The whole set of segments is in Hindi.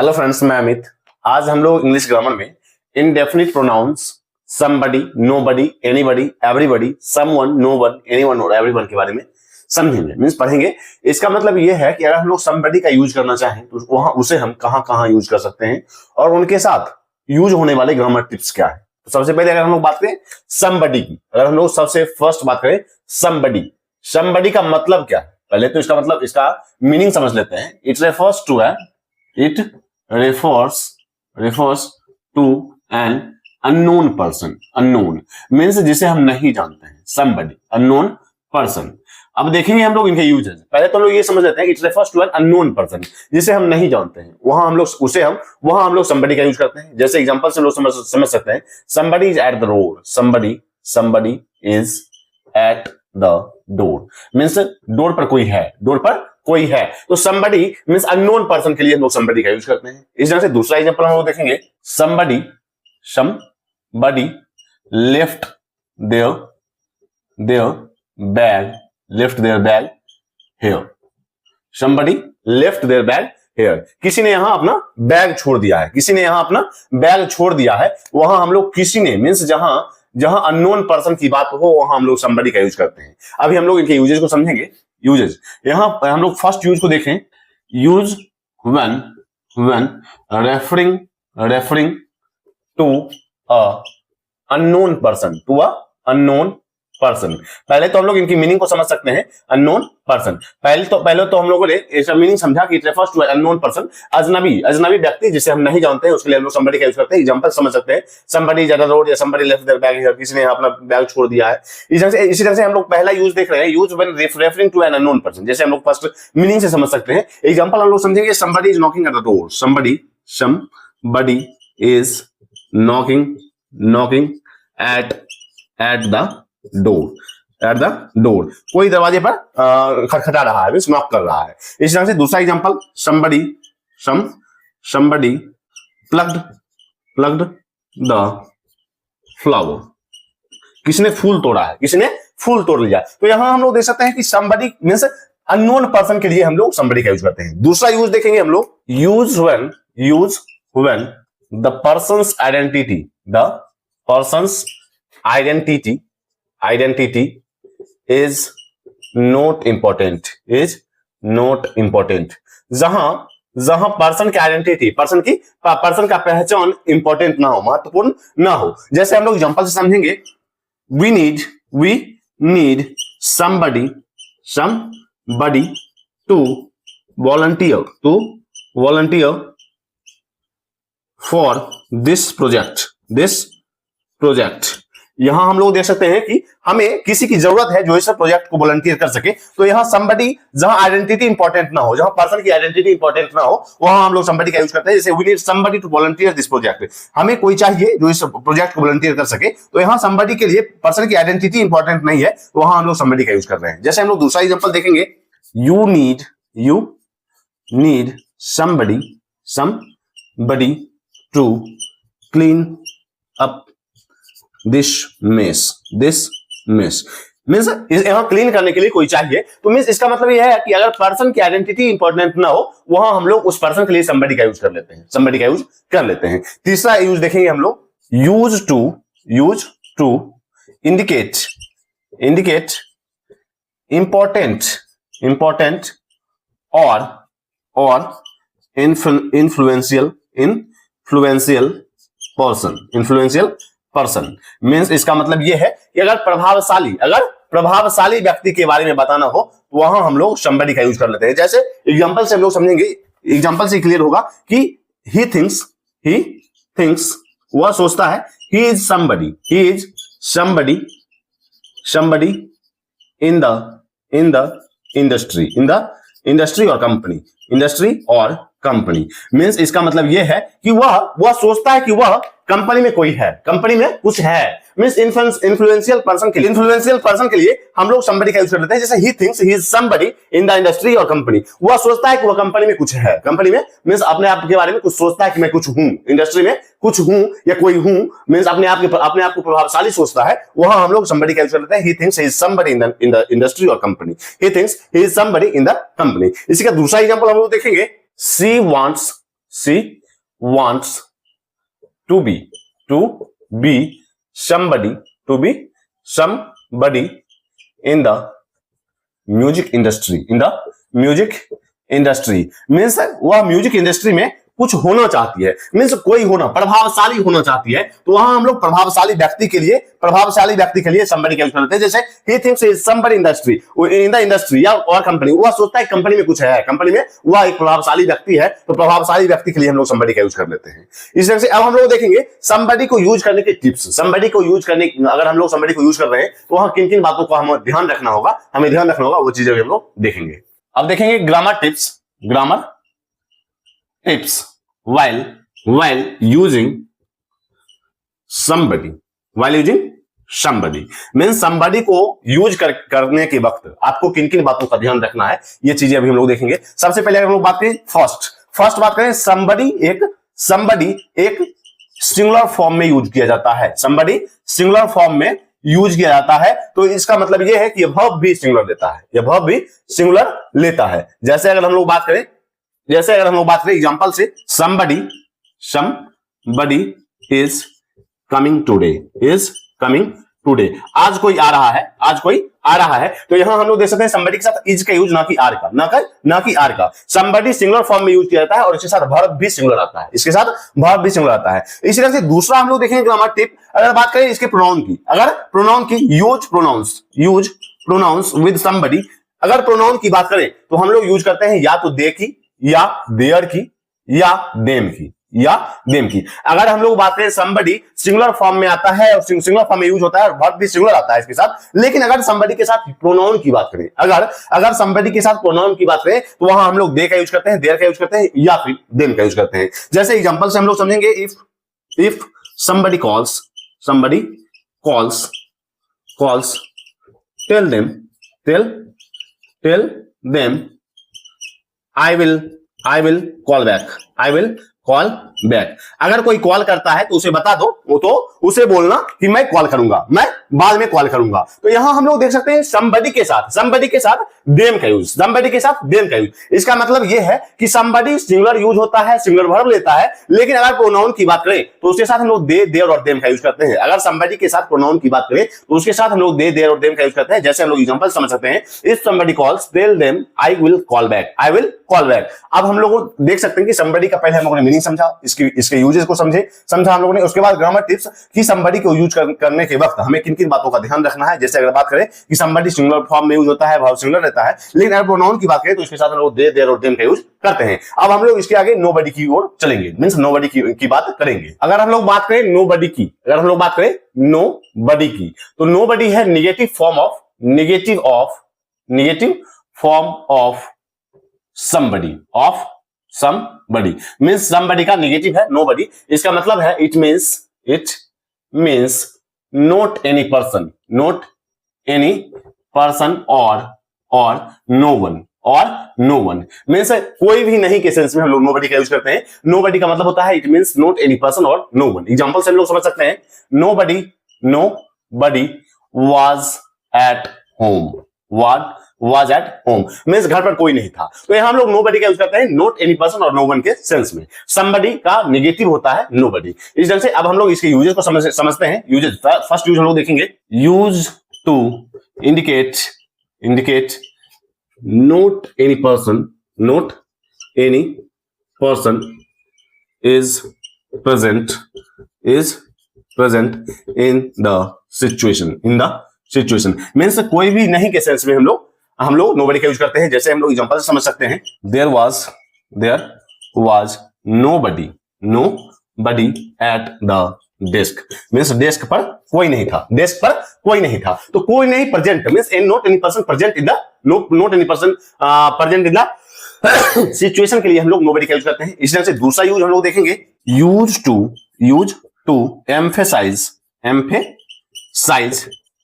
हेलो फ्रेंड्स, मैं अमित। आज हम लोग इंग्लिश ग्रामर में indefinite pronouns somebody, nobody, anybody, everybody, someone, no, one anyone everyone के बारे में समझेंगे, मींस पढ़ेंगे। इसका मतलब यह है कि अगर हम लोग समबडी का यूज करना चाहें तो वहां उसे हम कहां यूज कर सकते हैं और उनके साथ यूज होने वाले ग्रामर टिप्स क्या है। तो सबसे पहले अगर हम लोग बात करें समबडी की, अगर हम लोग सबसे फर्स्ट बात करें समबडी, समबडी का मतलब क्या है, पहले तो इसका मतलब, इसका मीनिंग समझ लेते हैं। It refers to an unknown person. unknown means जिसे हम नहीं जानते हैं, somebody, unknown person। अब देखेंगे हम लोग इनके यूजेस। पहले तो हम लोग ये समझ लेते हैं, it refers to an unknown person, जिसे हम नहीं जानते हैं, वहां हम लोग somebody का यूज करते हैं। जैसे एग्जांपल से हम लोग समझ सकते हैं, somebody is at the road, somebody is at the door means door पर कोई है, डोर पर कोई है। तो somebody means अननोन पर्सन के लिए हम लोग somebody का यूज करते हैं। इस तरह से दूसरा एग्जांपल हम लोग देखेंगे, somebody left their bag here। somebody left their bag here, किसी ने यहां अपना बैग छोड़ दिया है, किसी ने यहां अपना बैग छोड़ दिया है। वहां हम लोग किसी ने मींस जहां अननोन पर्सन की बात हो वहां हम लोग somebody का यूज करते हैं। अभी हम लोग इनके यूजेस को समझेंगे। यूजेस, यहां हम लोग फर्स्ट यूज को देखें, use when referring to a unknown person। पहले तो हम लोग इनकी मीनिंग को समझ सकते हैं। अननोन पर्सन, पहले तो हम लोगों ने इसका मीनिंग समझा कि it refers to unknown person, अजनबी व्यक्ति जिसे हम नहीं जानते हैं, उसके लिए हम लोग somebody का यूज करते हैं। एग्जांपल समझ सकते हैं, somebody is at the road या somebody left their bag here, किसी ने अपना बैग छोड़ दिया है। इसी तरह से हम लोग पहला यूज देख रहे हैं, use when referring to an unknown person, जैसे हम लोग फर्स्ट मीनिंग से समझ सकते हैं। एग्जांपल हम लोग समझेंगे, somebody is knocking at the door, somebody is knocking at the door, कोई दरवाजे पर खटखटा रहा है, नॉक कर रहा है। इस तरह से दूसरा example, somebody plucked the flower, किसने फूल तोड़ा है, किसने फूल तोड़ लिया। तो यहां हम लोग देख सकते हैं कि somebody मींस अननोन पर्सन के लिए हम लोग somebody का यूज करते हैं। दूसरा यूज देखेंगे हम लोग, use when the person's identity is not important, जहां पर्सन का पहचान इंपॉर्टेंट ना हो, महत्वपूर्ण ना हो। जैसे हम लोग एग्जांपल से समझेंगे, we need somebody to volunteer for this project। यहां हम लोग देख सकते हैं कि हमें किसी की जरूरत है जो इस प्रोजेक्ट को वॉलंटियर कर सके। तो यहां somebody, जहां आइडेंटिटी इंपॉर्टेंट ना हो, जहां पर्सन की आइडेंटिटी इंपॉर्टेंट ना हो, वहां हम लोग somebody का यूज करते हैं। जैसे we need somebody to volunteer this project, हमें कोई चाहिए जो इस प्रोजेक्ट को वॉलंटियर कर सके। तो यहां somebody के लिए पर्सन की आइडेंटिटी इंपॉर्टेंट नहीं है, वहां हम लोग somebody का यूज कर रहे हैं। जैसे हम लोग दूसरा एग्जांपल देखेंगे, you need somebody to clean up this mess means यहां क्लीन करने के लिए कोई चाहिए। तो मींस इसका मतलब यह है कि अगर पर्सन की आइडेंटिटी इंपॉर्टेंट ना हो, वहां हम लोग उस पर्सन के लिए somebody का यूज कर लेते हैं। तीसरा यूज देखेंगे हम लोग, use to indicate important or influential person means इसका मतलब यह है कि अगर प्रभावशाली व्यक्ति के बारे में बताना हो तो वहां हम लोग somebody का यूज कर लेते हैं। जैसे एग्जांपल से हम लोग समझेंगे, एग्जांपल से क्लियर होगा कि he thinks, वह सोचता है, he is somebody in the industry or company means इसका मतलब यह है कि वह सोचता है कि वह कंपनी में कोई है, कंपनी में कुछ है। मींस इन्फ्लुएंशियल पर्सन के लिए हम लोग somebody का यूज कर लेते हैं। जैसे he thinks he is somebody in the industry or company, वह सोचता है कि वह कंपनी में कुछ है, कंपनी में मींस अपने आप के बारे में कुछ सोचता है कि मैं कुछ हूं, इंडस्ट्री में कुछ हूं या कोई हूं, मींस अपने आप को प्रभावशाली सोचता है, वहां हम लोग somebody का यूज कर लेते हैं। he thinks he is somebody in the industry or company, he thinks he is somebody in the company। इसी का दूसरा एग्जांपल हम लोग देखेंगे, she she wants to be somebody in the music industry means वह म्यूजिक इंडस्ट्री में कुछ होना चाहती है, मीन्स कोई होना, प्रभावशाली होना चाहती है, तो वहां हम लोग प्रभावशाली व्यक्ति के लिए somebody का यूज करते हैं। जैसे he thinks he is somebody in the industry या और कंपनी, वह सोचता है कंपनी में कुछ है, कंपनी में वह एक प्रभावशाली व्यक्ति है, तो प्रभावशाली व्यक्ति के लिए हम लोग somebody का यूज कर लेते हैं। इस तरह से अब हम लोग देखेंगे somebody को यूज करने के टिप्स। अगर हम लोग somebody को यूज कर रहे हैं तो वहां किन किन बातों को हमें ध्यान रखना होगा, वो चीजें हम लोग देखेंगे। अब देखेंगे grammar tips while using somebody means somebody को यूज करने के वक्त आपको किन किन बातों का ध्यान रखना है, ये चीजें अभी हम लोग देखेंगे। सबसे पहले अगर हम लोग बात करें फर्स्ट बात करें, somebody एक सिंगुलर फॉर्म में यूज किया जाता है। somebody सिंगुलर फॉर्म में यूज किया जाता है, तो इसका मतलब यह है कि यह वर्ब भी सिंगुलर लेता है, जैसे अगर हम लोग बात करें एग्जांपल से somebody is coming today, आज कोई आ रहा है, तो यहां हम लोग देख सकते हैं somebody के साथ is का यूज ना कि आर का। somebody सिंगुलर फॉर्म में यूज किया जाता है और इसके साथ वर्ब भी सिंगुलर आता है, इसी तरह से दूसरा हम लोग देखेंगे ग्रामर टिप। अगर बात करें इसके प्रोनाउन की, यूज प्रोनाउंस विद somebody। अगर प्रोनाउन की बात करें तो हम लोग यूज करते हैं या तो दे की, या देयर की, या देम की। अगर हम लोग बात करें somebody सिंगुलर फॉर्म में आता है और सिंगुलर फॉर्म में यूज होता है और वर्ब भी सिंगुलर आता है इसके साथ। लेकिन अगर somebody के साथ प्रोनाउन की बात करें, अगर somebody के साथ प्रोनाउन की बात करें तो वहां हम लोग दे का यूज करते हैं, देयर का यूज करते हैं, या फिर देम का यूज करते हैं। जैसे एग्जांपल से हम लोग समझेंगे, if somebody calls tell them I will call back। अगर कोई कॉल करता है तो उसे बता दो, तो उसे बोलना कि मैं कॉल करूंगा, मैं बाद में कॉल करूंगा। तो यहां हम लोग देख सकते हैं somebody के साथ देम का यूज। इसका मतलब यह है कि somebody सिंगुलर यूज होता है, सिंगुलर वर्ब लेता है, लेकिन अगर प्रोनाउन की बात करें तो उसके साथ हम लोग दे, देयर और देम का यूज करते हैं। अगर somebody के साथ प्रोनाउन की बात करें तो उसके साथ हम लोग दे, देयर और देम का यूज करते हैं। जैसे हम लोग एग्जांपल समझ सकते हैं, if somebody calls tell them I will call back। अब हम लोग देख सकते हैं कि somebody का पहले हम लोगों ने मीनिंग समझा, इसके यूजेस को समझा हम लोगों ने। उसके बाद ग्रामर टिप्स कि somebody को यूज करने के वक्त हमें किन किन बातों का ध्यान रखना है। जैसे अगर बात करें कि somebody सिंगुलर फॉर्म में यूज होता है, वर्ब सिंगुलर रहता है, लेकिन अगर प्रोनाउन की बात करें तो इसके साथ हम लोग दे, देयर और देम का यूज करते हैं। अब हम लोग इसके आगे nobody की ओर चलेंगे, मींस nobody की बात करेंगे। अगर हम लोग बात करें nobody की, तो nobody है negative form of somebody means somebody का नेगेटिव है nobody। इसका मतलब है it means not any person or no one means कोई भी नहीं के सेंस में हम लोग nobody का यूज करते हैं। nobody का मतलब होता है it means not any person or no one। Example से हम लोग समझ सकते हैं, nobody was at home means घर पर कोई नहीं था। तो यहां हम लोग nobody का यूज करते हैं not any person और no one के सेंस में। somebody का नेगेटिव होता है nobody। इस तरह से अब हम लोग इसके यूजेस को समझते हैं। यूजेस, फर्स्ट यूज हम लोग देखेंगे, use to indicate not any person is present in the situation means कोई भी नहीं के सेंस में हम लोग nobody का यूज करते हैं। जैसे हम लोग एग्जांपल से समझ सकते हैं, there was nobody at the desk means desk पर कोई नहीं था। तो कोई नहीं present means not any person present in the situation के लिए हम लोग nobody का यूज करते हैं। इस तरह से दूसरा यूज हम लोग देखेंगे, use to emphasize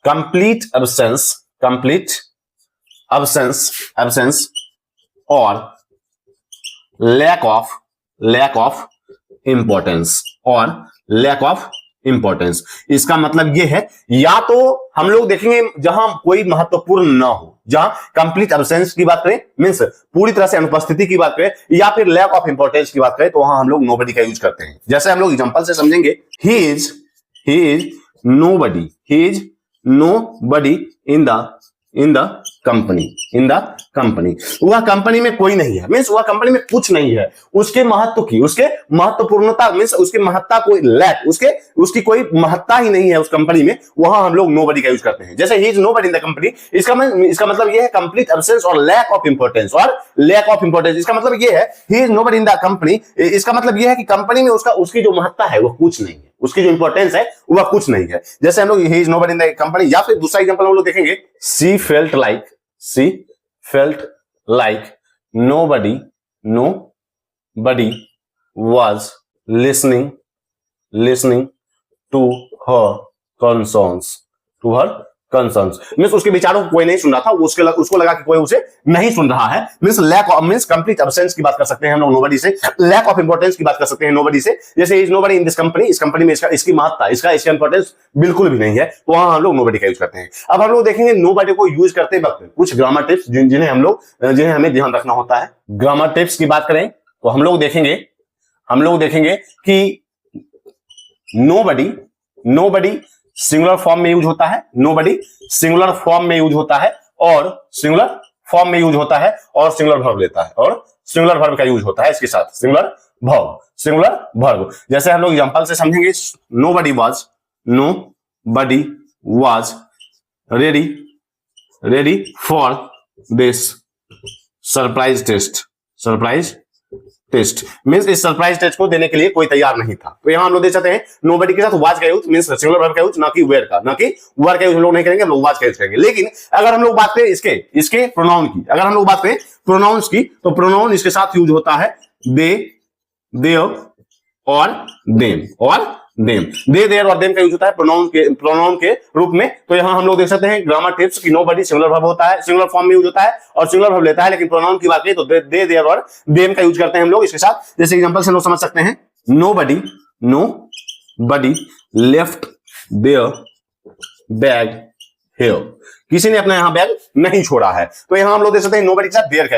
complete absence or lack of importance। इसका मतलब यह है, या तो हम लोग देखेंगे जहां कोई महत्वपूर्ण ना हो, जहां कंप्लीट एब्सेंस की बात करें, मींस पूरी तरह से अनुपस्थिति की बात करें, या फिर लैक ऑफ इंपॉर्टेंस की बात करें, तो वहां हम लोग नोबडी का यूज करते हैं। जैसे हम लोग एग्जांपल से समझेंगे, he is nobody, he is nobody in the company, वह कंपनी में कोई नहीं है, मींस वह कंपनी में कुछ नहीं है, उसके महत्व की, उसके महत्वपूर्णता, मींस उसकी महत्ता कोई लैक, उसकी कोई महत्ता ही नहीं है उस कंपनी में, वहां हम लोग नोबडी का यूज करते हैं। जैसे he is nobody in the company, इसका मतलब यह है कंप्लीट एब्सेंस और लैक ऑफ इंपॉर्टेंस, इसका मतलब यह है he is nobody in the company, इसका मतलब यह है कि कंपनी में उसकी जो महत्ता है वह कुछ नहीं है, उसकी जो इंपॉर्टेंस है वह कुछ नहीं है। जैसे हम लोग he is nobody in the company, या फिर दूसरा एग्जांपल हम लोग देखेंगे, she felt like nobody was listening to her concerns, means उसके विचारों को कोई नहीं सुन रहा था, उसको लगा कि कोई उसे नहीं सुन रहा है, मींस कंप्लीट एब्सेंस की बात कर सकते हैं हम लोग नोबडी से, लैक ऑफ इंपॉर्टेंस की बात कर सकते हैं नोबडी से। जैसे is nobody in this company, इस कंपनी में इसकी महत्ता, इसका इंपॉर्टेंस बिल्कुल भी नहीं है, तो वहां हम लोग नोबडी का यूज करते हैं। अब हम लोग देखेंगे नोबडी को यूज करते वक्त कुछ ग्रामर टिप्स जिन्हें हमें ध्यान रखना होता है। ग्रामर टिप्स की बात करें तो हम लोग देखेंगे कि नोबडी सिंगुलर फॉर्म में यूज होता है, नोबडी सिंगुलर फॉर्म में यूज होता है, और सिंगुलर वर्ब लेता है, और सिंगुलर वर्ब का यूज होता है इसके साथ, सिंगुलर वर्ब। जैसे हम लोग एग्जांपल से समझेंगे, nobody was ready for this surprise test, means इस सरप्राइज टेस्ट को देने के लिए कोई तैयार नहीं था। तो यहां हम लोग देख सकते हैं नोबडी के साथ वाज का यूज, मींस सिंगुलर वर्ब का यूज, ना कि वेयर का, ना कि वर का यूज हम लोग नहीं करेंगे, हम लोग वाज का यूज करेंगे। लेकिन अगर हम लोग बात करें इसके प्रोनाउन की, अगर हम लोग बात करें प्रोनाउंस की, तो प्रोनाउन इसके साथ यूज होता है दे, देयर और देम, दे, देयर और देम का यूज होता है प्रोनाउन के रूप में। तो यहां हम लोग देख सकते हैं ग्रामर टिप्स की नोबडी सिंगुलर वर्ब होता है, सिंगुलर फॉर्म में यूज होता है और सिंगुलर वर्ब लेता है, लेकिन प्रोनाउन की बात करें तो दे, देयर और देम का यूज करते हैं हम लोग इसके साथ। जैसे एग्जांपल से हम लोग समझ सकते हैं, nobody left their bag here, किसी ने अपना यहां बैग नहीं छोड़ा है। तो यहां हम लोग देख सकते हैं नोबडी के साथ देयर का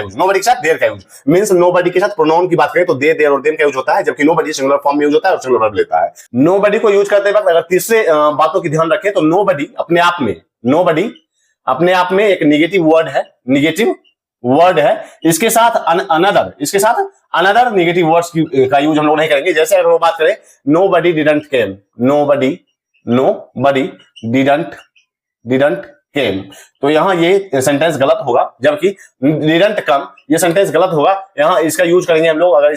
यूज, मींस नोबडी के साथ प्रोनाउन की बात करें तो दे, देयर और देम का यूज होता है, जबकि नोबडी सिंगुलर फॉर्म में यूज होता है और सिंगुलर वर्ब लेता है। नोबडी को यूज करते वक्त अगर तीसरे बातों की ध्यान रखें तो नोबडी अपने आप में एक निगेटिव वर्ड है, इसके साथ अनदर निगेटिव वर्ड्स का यूज हम लोग नहीं करेंगे। जैसे अगर वो बात करें, नोबडी डिडंट केम, तो यहां ये सेंटेंस गलत होगा, जबकि डिडंट कम ये सेंटेंस गलत होगा। यहां इसका यूज करेंगे हम लोग, अगर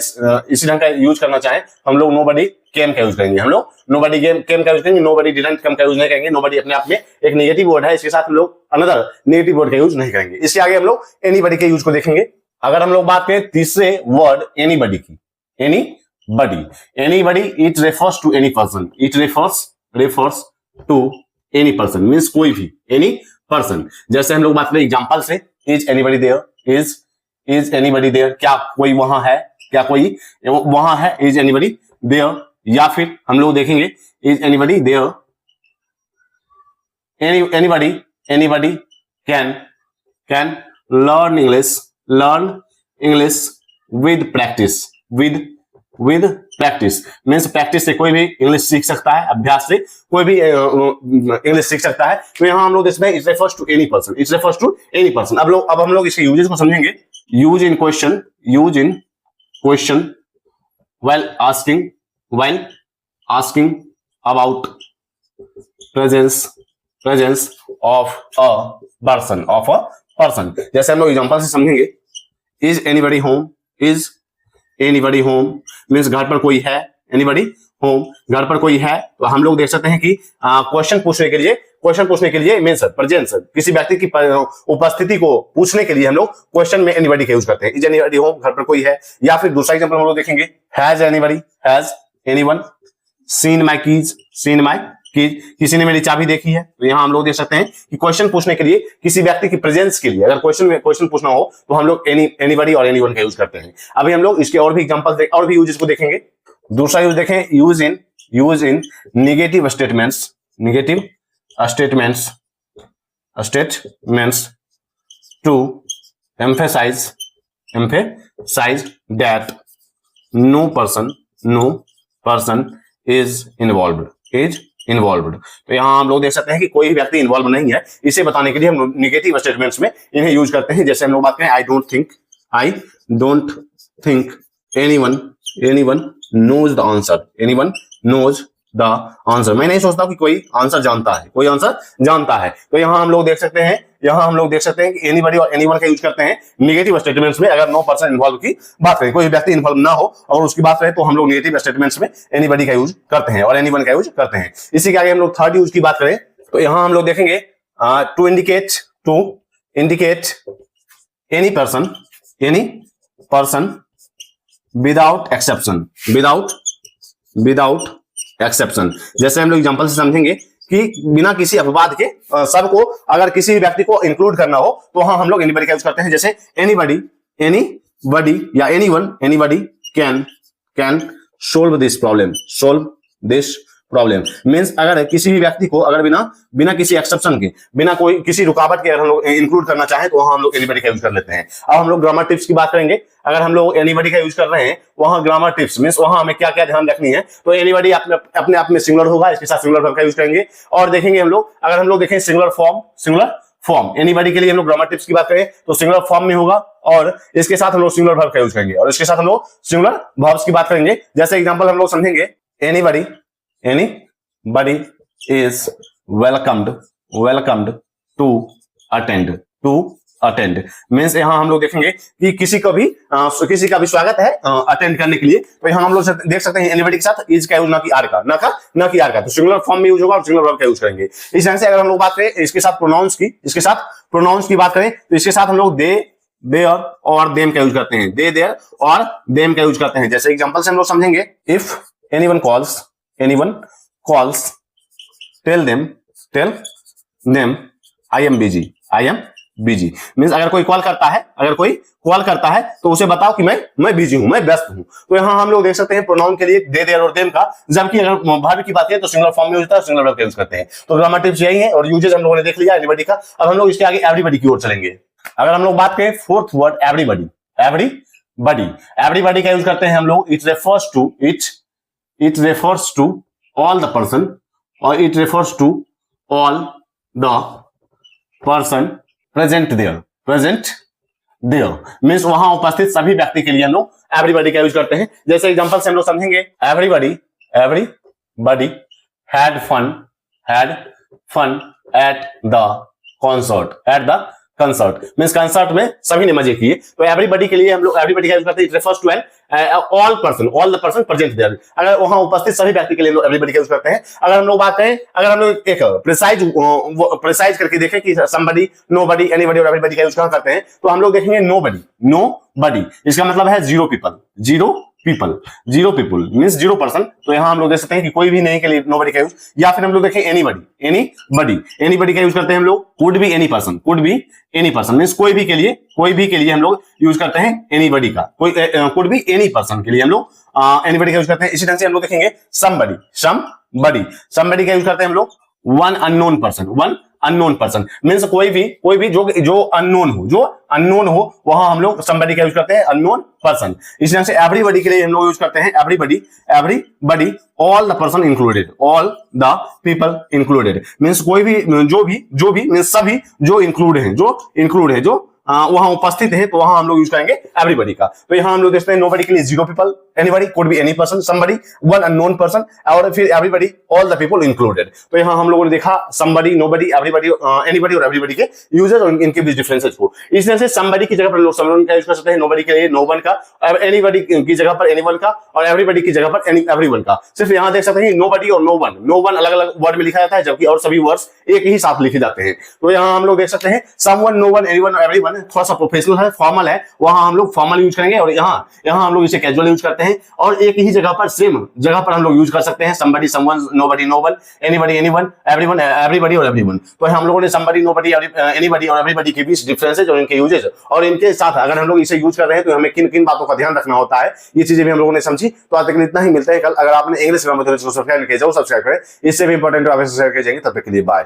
इसी ढंग का यूज करना चाहें हम लोग नोबडी केम का यूज करेंगे, नोबडी केम का यूज करेंगे, नोबडी डिडंट कम का यूज नहीं करेंगे। नोबडी अपने आप में एक नेगेटिव वर्ड है, इसके साथ हम लोग अनदर नेगेटिव वर्ड का यूज नहीं करेंगे। इसके आगे हम लोग एनीबडी के यूज को देखेंगे। अगर हम लोग बात करें तीसरे वर्ड एनीबडी की, anybody it refers to any person, refers to any person, means कोई भी, एनी पर्सन। जैसे हम लोग बात करें एग्जांपल से, is anybody there, is anybody there, क्या कोई वहां है, इज एनीबडी देयर। या फिर हम लोग देखेंगे, is anybody there, anybody can learn English with practice, means practice से कोई भी इंग्लिश सीख सकता है, अभ्यास से कोई भी इंग्लिश सीख सकता है। तो यहां हम लोग इसमें it refers to any person, अब हम लोग इसके यूजेस को समझेंगे। Use in question while asking about presence of a person, जैसे हम लोग एग्जांपल से समझेंगे, इज एनीबडी होम, मींस घर पर कोई है, एनीबडी होम घर पर कोई है। तो हम लोग देख सकते हैं कि क्वेश्चन पूछने के लिए मींस प्रेजेंस, किसी व्यक्ति की उपस्थिति को पूछने के लिए हम लोग क्वेश्चन में एनीबडी का यूज करते हैं, इज एनीबडी होम घर पर कोई है। या फिर दूसरा एग्जांपल हम लोग देखेंगे, has anyone seen my keys, किसी ने मेरी चाबी देखी है। तो यहां हम लोग देख सकते हैं कि क्वेश्चन पूछने के लिए किसी व्यक्ति की प्रेजेंस के लिए अगर क्वेश्चन पूछना हो तो हम लोग एनीबडी और एनीवन का यूज करते हैं। अभी हम लोग इसके और भी एग्जांपल और भी यूजेस को देखेंगे। दूसरा यूज देखें, use in negative statements to emphasize that no person is involved. तो यहां हम लोग देख सकते हैं कि कोई व्यक्ति इन्वॉल्व नहीं है। इसे बताने के लिए हम निगेटिव स्टेटमेंट्स में इन्हें यूज करते हैं। जैसे हम लोग बात करें, I don't think anyone knows the answer. मैं नहीं सोचता कि कोई आंसर जानता है। तो यहां हम लोग देख सकते हैं कि एनीबॉडी और एनीवन का यूज करते हैं नेगेटिव स्टेटमेंट्स में। अगर नो पर्सन इन्वॉल्व की बात करें, कोई व्यक्ति इन्वॉल्व ना हो और उसकी बात करें, तो हम लोग नेगेटिव स्टेटमेंट्स में एनीबॉडी का यूज करते हैं और एनीवन का यूज करते हैं। इसी के आगे हम लोग थर्ड यूज की बात करें, तो यहां हम लोग देखेंगे to indicate any person without exception. जैसे हम लोग एग्जांपल से समझेंगे कि बिना किसी अपवाद के सबको, अगर किसी व्यक्ति को इंक्लूड करना हो तो वहां हम लोग एनीबॉडी का यूज करते हैं। जैसे एनीबॉडी या anybody can solve this problem means अगर किसी भी व्यक्ति को अगर बिना किसी एक्सेप्शन के, बिना कोई किसी रुकावट के अगर हम लोग इंक्लूड करना चाहें तो वहां हम लोग एनीबॉडी का यूज कर लेते हैं। अब हम लोग ग्रामर टिप्स की बात करेंगे। अगर हम लोग एनीबॉडी का यूज कर रहे हैं, वहां ग्रामर टिप्स मीन्स वहां हमें क्या क्या ध्यान रखनी है। तो एनीबॉडी अपने आप में सिंगुलर होगा, इसके साथ सिंगुलर वर्ब का यूज करेंगे। और देखेंगे हम लोग, अगर हम लोग देखें सिंगुलर फॉर्म एनीबॉडी के लिए हम लोग ग्रामर टिप्स की बात करें तो सिंगुलर फॉर्म में होगा और इसके साथ हम लोग सिंगुलर वर्ब का यूज करेंगे और इसके साथ हम लोग सिंगुलर वर्ब्स की बात करेंगे। जैसे एग्जांपल हम लोग समझेंगे, anybody is welcomed to attend means यहां हम लोग देखेंगे कि किसी का भी स्वागत है अटेंड करने के लिए। तो यहां हम लोग देख सकते हैं एनीबॉडी के साथ इज का यूज ना कि आर का, तो सिंगुलर फॉर्म में यूज होगा और सिंगुलर वर्ब का यूज करेंगे। इस तरह से अगर हम लोग बात करें इसके साथ प्रोनाउंस की बात करें तो इसके साथ हम लोग दे, देयर और देम का यूज करते हैं। दे, देयर और देम का यूज करते हैं। जैसे एग्जांपल से हम लोग समझेंगे, if anyone calls tell them I am busy means अगर कोई कॉल करता है तो उसे बताओ कि मैं बिजी हूं, मैं व्यस्त हूं। तो यहां हम लोग देख सकते हैं प्रोनाउन के लिए दे, देयर और देम का, जबकि अगर वर्ब की बात करें तो सिंगुलर फॉर्म में होता है, सिंगुलर वर्ब का यूज करते हैं। तो ग्रामर टिप्स यही है और यूजेस हम लोगों ने देख लिया एनीबॉडी का। अब हम लोग इसके आगे एवरीबॉडी की ओर चलेंगे। अगर हम लोग बात करें फोर्थ वर्ड एवरीबॉडी का यूज करते हैं हम लोग। It refers to all the person और it refers to all the person present there means वहां उपस्थित सभी व्यक्ति के लिए हम लोग एवरीबॉडी का यूज करते हैं। जैसे एग्जांपल से हम लोग समझेंगे, everybody had fun at the concert means concert में सभी ने मजे किए। तो एवरीबॉडी के लिए हम लोग एवरीबॉडी का यूज करते हैं। It refers to all the person present there, अगर वहां उपस्थित सभी व्यक्ति के लिए लोग एवरीबॉडी का यूज करते हैं। अगर हम लोग बात करें, अगर हम लोग एक प्रिसाइज करके देखें कि समबडी, नोबडी, एनीबॉडी और एवरीबॉडी का यूज कहां करते हैं, तो हम लोग देखेंगे नोबडी इसका मतलब है zero people means zero person. तो यहां हम लोग देख सकते हैं कि कोई भी नहीं के लिए नोबडी का यूज। या फिर हम लोग देखें एनीबॉडी का यूज करते हैं हम लोग। Could be any person means कोई भी के लिए हम लोग यूज करते हैं एनीबॉडी का। कुड बी एनी पर्सन के लिए हम लोग एनीबॉडी का यूज करते हैं। इसी तरह से हम लोग देखेंगे समबडी का यूज करते हैं हम लोग। वन अननोन पर्सन मीन्स कोई भी जो अननोन हो वहां हम लोग समबडी का यूज करते हैं, अननोन पर्सन। इस तरह से एवरीबॉडी के लिए हम लोग यूज करते हैं everybody all the person included, all the people included means कोई भी जो भी मीन्स सभी जो इंक्लूड है जो वहां उपस्थित है, तो वहां हम लोग यूज करेंगे एवरीबॉडी का। तो यहां हम लोग देखते हैं नोबडी के लिए zero people, anybody, could be any person, somebody, one unknown person और फिर everybody all the people included. तो यहां हम लोगों ने देखा समबडी, नोबडी, एवरीबॉडी, एनीबॉडी और एवरीबॉडी के यूजेस और इनके बीच डिफरेंसेस को। इस तरह से समबडी की जगह पर लोग समवन का यूज कर सकते हैं, नोबडी के लिए नो वन का, एनीबॉडी की जगह पर एनीवन का और एवरीबॉडी की जगह पर एवरीवन का। सिर्फ यहां देख सकते हैं नोबडी और नो वन अलग अलग वर्ड में लिखा जाता है, जबकि और सभी वर्ड्स एक ही साथ लिखे जाते हैं। तो यहां हम लोग देख सकते हैं someone, no one, anyone anyone everyone थोड़ा सा प्रोफेशनल है, फॉर्मल है, वहां हम लोग फॉर्मल यूज करेंगे और यहां हम लोग इसे कैजुअल यूज करते हैं। और एक ही जगह पर सेम जगह पर हम लोग यूज कर सकते हैं somebody, someone, nobody, known, anybody, anyone, everyone, everybody और एवरीवन। तो हम लोगों ने समबडी, नोबडी, एनीबॉडी और एवरीबॉडी के बीच डिफरेंसेस और इनके यूजेस और इनके साथ अगर हम लोग इसे यूज कर रहे हैं तो हमें किन किन बातों का ध्यान रखना होता है, ये चीजें भी हम लोगों ने समझी। तो आज तक इतना ही, मिलते हैं कल। अगर आपने इंग्लिश ग्रामर सब्सक्राइब नहीं किया जाओ सब्सक्राइब करें, इससे भी इंपॉर्टेंट आप सब्सक्राइब कर जाएंगे। तब तक के लिए बाय।